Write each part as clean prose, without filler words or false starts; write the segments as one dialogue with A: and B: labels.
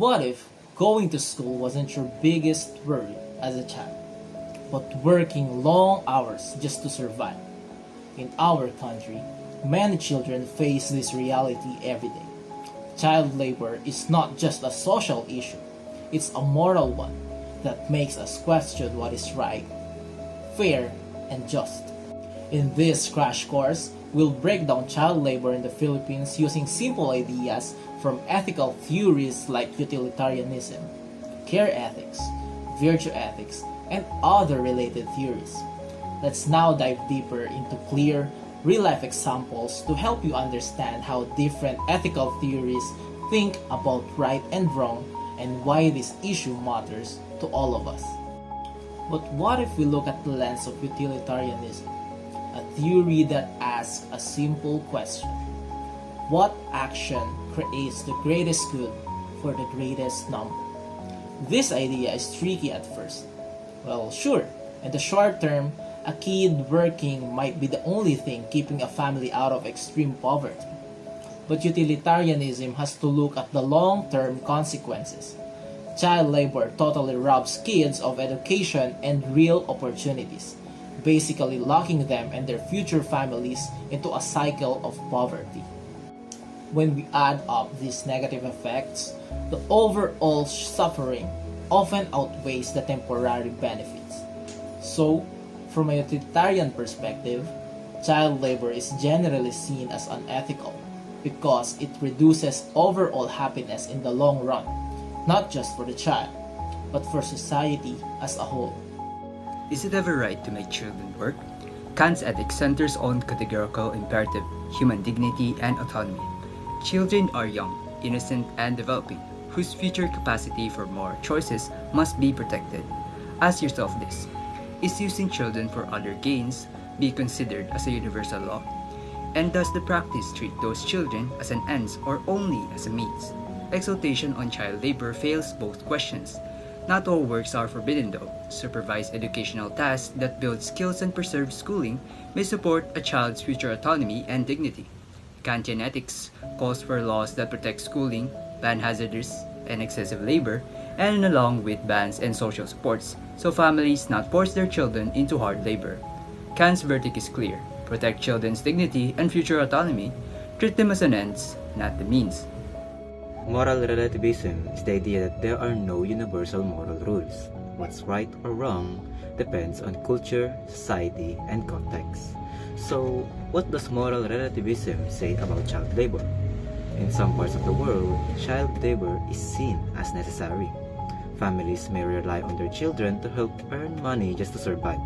A: What if going to school wasn't your biggest worry as a child, but working long hours just to survive? In our country, many children face this reality every day. Child labor is not just a social issue, it's a moral one that makes us question what is right, fair, and just. In this crash course, we'll break down child labor in the Philippines using simple ideas from ethical theories like utilitarianism, care ethics, virtue ethics, and other related theories. Let's now dive deeper into clear, real-life examples to help you understand how different ethical theories think about right and wrong and why this issue matters to all of us. But what if we look at the lens of utilitarianism, a theory that asks a simple question: what action creates the greatest good for the greatest number? This idea is tricky at first. Well, sure, in the short term, a kid working might be the only thing keeping a family out of extreme poverty. But utilitarianism has to look at the long-term consequences. Child labor totally robs kids of education and real opportunities, basically locking them and their future families into a cycle of poverty. When we add up these negative effects, the overall suffering often outweighs the temporary benefits. So, from a utilitarian perspective, child labor is generally seen as unethical because it reduces overall happiness in the long run, not just for the child, but for society as a whole.
B: Is it ever right to make children work? Kant's ethics centers on categorical imperative, human dignity, and autonomy. Children are young, innocent, and developing, whose future capacity for more choices must be protected. Ask yourself this: is using children for other gains be considered as a universal law? And does the practice treat those children as an ends or only as a means? Exaltation on child labor fails both questions. Not all works are forbidden though. Supervised educational tasks that build skills and preserve schooling may support a child's future autonomy and dignity. Kantian ethics calls for laws that protect schooling, ban hazardous and excessive labor, and along with bans and social supports, so families not force their children into hard labor. Kant's verdict is clear: protect children's dignity and future autonomy, treat them as an ends, not the means.
C: Moral relativism is the idea that there are no universal moral rules. What's right or wrong depends on culture, society, and context. So, what does moral relativism say about child labor? In some parts of the world, child labor is seen as necessary. Families may rely on their children to help earn money just to survive.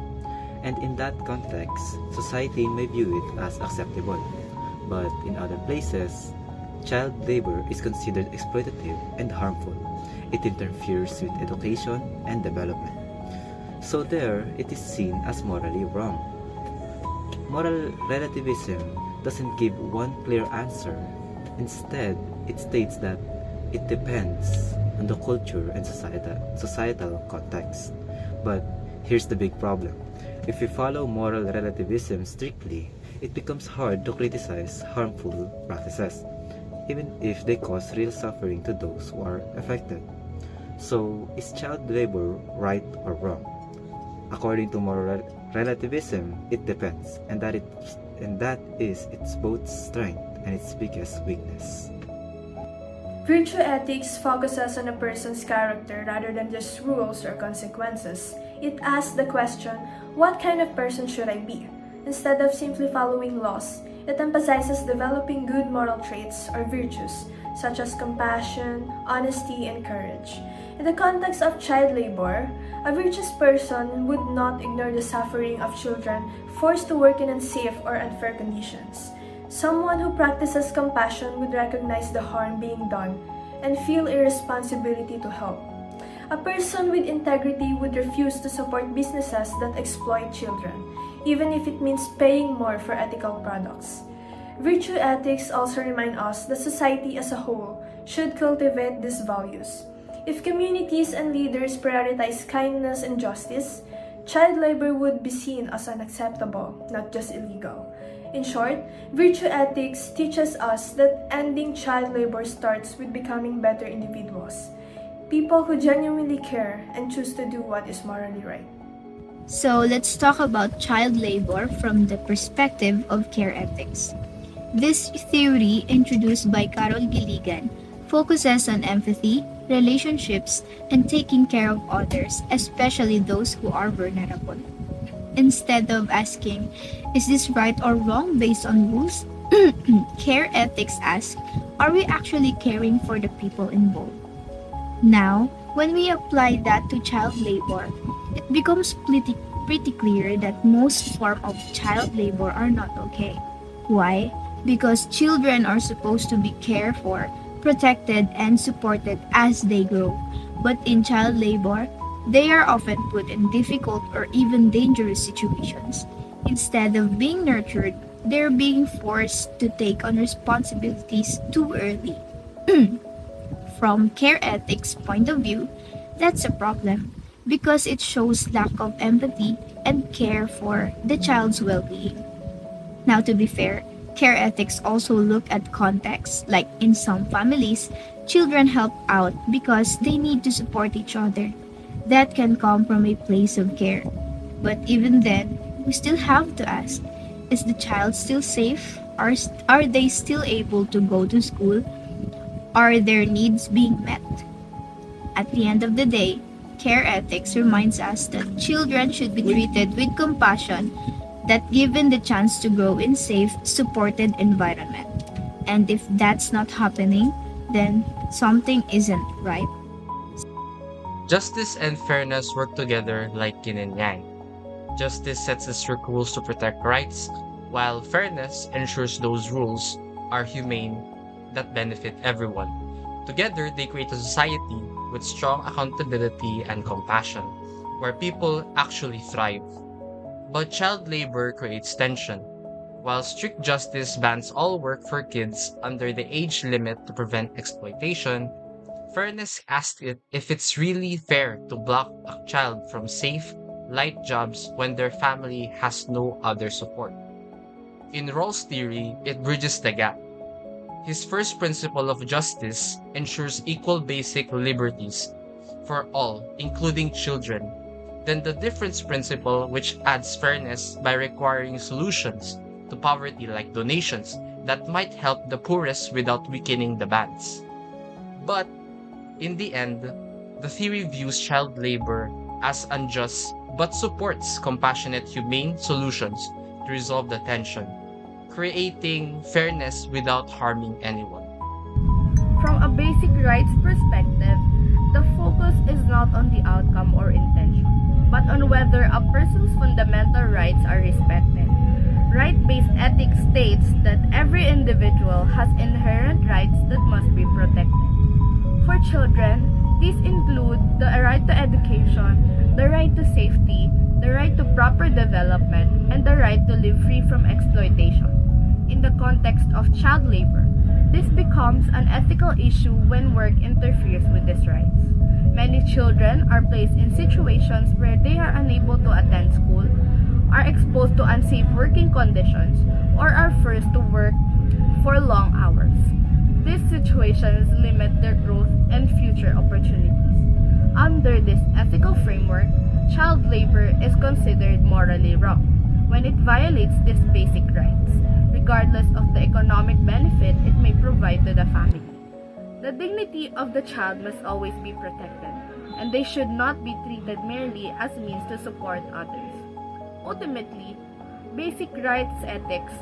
C: And in that context, society may view it as acceptable. But in other places, child labor is considered exploitative and harmful. It interferes with education and development. So there, it is seen as morally wrong. Moral relativism doesn't give one clear answer. Instead, it states that it depends on the culture and societal context. But here's the big problem. If we follow moral relativism strictly, it becomes hard to criticize harmful practices, even if they cause real suffering to those who are affected. So, is child labor right or wrong? According to moral relativism, it depends, and that is its both strength and its biggest weakness.
D: Virtue ethics focuses on a person's character rather than just rules or consequences. It asks the question, what kind of person should I be? Instead of simply following laws, it emphasizes developing good moral traits or virtues, such as compassion, honesty, and courage. In the context of child labor, a virtuous person would not ignore the suffering of children forced to work in unsafe or unfair conditions. Someone who practices compassion would recognize the harm being done and feel a responsibility to help. A person with integrity would refuse to support businesses that exploit children, even if it means paying more for ethical products. Virtue ethics also remind us that society as a whole should cultivate these values. If communities and leaders prioritize kindness and justice, child labor would be seen as unacceptable, not just illegal. In short, virtue ethics teaches us that ending child labor starts with becoming better individuals. people who genuinely care and choose to do what is morally right.
E: So let's talk about child labor from the perspective of care ethics. This theory, introduced by Carol Gilligan, focuses on empathy, relationships, and taking care of others, especially those who are vulnerable. Instead of asking, is this right or wrong based on rules? Care ethics asks, are we actually caring for the people involved? Now, when we apply that to child labor, it becomes pretty clear that most forms of child labor are not okay. Why? Because children are supposed to be cared for, protected, and supported as they grow. But in child labor, they are often put in difficult or even dangerous situations. Instead of being nurtured, they're being forced to take on responsibilities too early. From care ethics point of view, that's a problem because it shows lack of empathy and care for the child's well-being. Now, to be fair, care ethics also look at context, like in some families, children help out because they need to support each other. That can come from a place of care. But even then, we still have to ask, is the child still safe? Are they still able to go to school? Are their needs being met? At the end of the day, care ethics reminds us that children should be treated with compassion, that given the chance to grow in safe, supported environment. And if that's not happening, then something isn't right.
F: Justice and fairness work together like yin and yang. Justice sets the strict rules to protect rights, while fairness ensures those rules are humane that benefit everyone. Together, they create a society with strong accountability and compassion, where people actually thrive. But child labor creates tension. While strict justice bans all work for kids under the age limit to prevent exploitation, fairness asks it if it's really fair to block a child from safe, light jobs when their family has no other support. In Rawls' theory, it bridges the gap. His first principle of justice ensures equal basic liberties for all, including children. Then the difference principle, which adds fairness by requiring solutions to poverty like donations that might help the poorest without weakening the bans. But in the end, the theory views child labor as unjust but supports compassionate, humane solutions to resolve the tension, creating fairness without harming anyone.
G: From a basic rights perspective, the focus is not on the outcome or intention, but on whether a person's fundamental rights are respected. Right-based ethics states that every individual has inherent rights that must be protected. For children, these include the right to education, the right to safety, the right to proper development, and the right to live free from exploitation. In the context of child labor, this becomes an ethical issue when work interferes with these rights. Many children are placed in situations where they are unable to attend school, are exposed to unsafe working conditions, or are forced to work for long hours. These situations limit their growth and future opportunities. Under this ethical framework, child labor is considered morally wrong when it violates these basic rights, regardless of the economic benefit it may provide to the family. The dignity of the child must always be protected, and they should not be treated merely as means to support others. Ultimately, basic rights ethics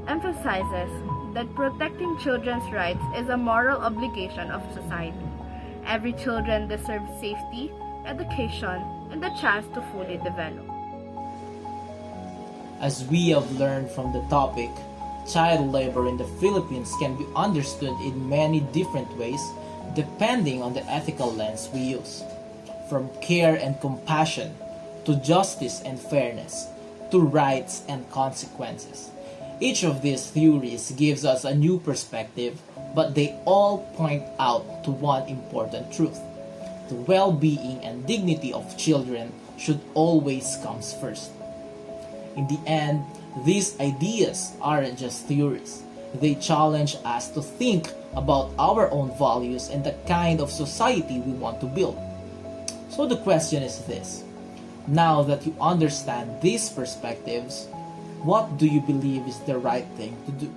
G: emphasizes that protecting children's rights is a moral obligation of society. Every child deserves safety, education, and the chance to fully develop.
A: As we have learned from the topic, child labor in the Philippines can be understood in many different ways depending on the ethical lens we use. From care and compassion, to justice and fairness, to rights and consequences. Each of these theories gives us a new perspective, but they all point out to one important truth. The well-being and dignity of children should always come first. In the end, these ideas aren't just theories. They challenge us to think about our own values and the kind of society we want to build. So the question is this: now that you understand these perspectives, what do you believe is the right thing to do?